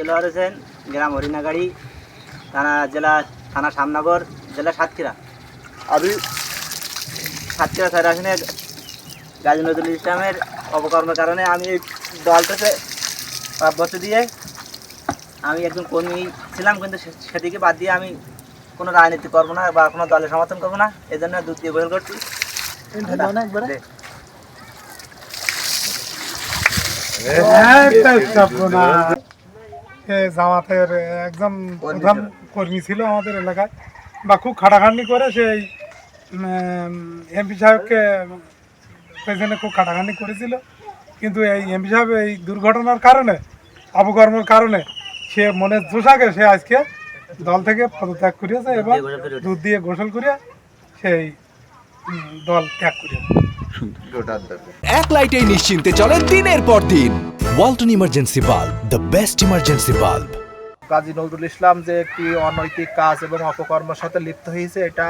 দেলোয়ার হোসেন, গ্রাম হরিণাগাড়ি, জেলা থানা শ্যামনগর, জেলা সাতক্ষীরা। আমি সাতক্ষীরা 6 আসনে গাজী নজরুল ইসলামের অপকর্মের কারণে আমি এই দলটাকে পার্বত্য দিয়ে আমি একজন কর্মী ছিলাম, কিন্তু সেদিকে বাদ দিয়ে আমি কোনো রাজনীতি করবো না বা কোনো দলের সমর্থন করবো না। এই জন্য দুধ দিয়ে গোল করছি। জামাতের একজন প্রধান কর্মী ছিল আমাদের এলাকায়, বা খুব খাটাখাটনি করে সেই এমপি সাহেবকে পেছনে খুব খাটাখাটনি করেছিল। কিন্তু এই এমপি সাহেব এই দুর্ঘটনার কারণে, অপকর্মের কারণে সে মনের জোশাকে সে আজকে দল থেকে পদত্যাগ করিয়েছে এবং দুধ দিয়ে গোসল করে সেই দল ত্যাগ করিয়েছে। এক লাইটেই নিশ্চিন্তে চলে দিনের পর দিন। Walton emergency bulb, the best emergency bulb. Gazi Nazrul Islam যে একটি অনৈতিক কাজ এবং অপকর্মের সাথে লিপ্ত হয়েছে, এটা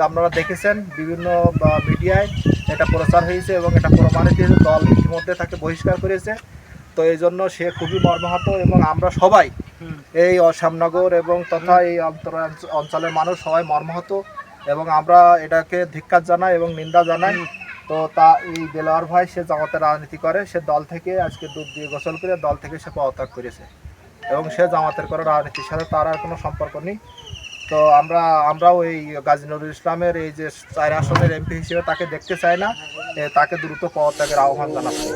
আপনারা দেখেছেন বিভিন্ন মিডিয়ায় এটা প্রচার হয়েছে এবং এটা প্রমাণিত হয়েছে। দল ইতিমধ্যে তাকে বহিষ্কার করেছে। তো এই জন্য সে খুবই মর্মাহত এবং আমরা সবাই এই শ্যামনগর এবং তথা এই অঞ্চলের মানুষ সবাই মর্মাহত এবং আমরা এটাকে ধিক্কার জানাই এবং নিন্দা জানাই। তো এই দেলোয়ার ভাই সে জামাতের রাজনীতি করে, সে দল থেকে আজকে দুধ দিয়ে গোসল করে দল থেকে সে পদত্যাগ করেছে এবং সে জামাতের করে রাজনীতির সাথে তার আর কোনো সম্পর্ক নেই। তো আমরাও এই গাজী নজরুল ইসলামের এই যে 4 আসনের এমপি হিসেবে তাকে দেখতে চাই না, তাকে দ্রুত পদত্যাগের আহ্বান জানাচ্ছি।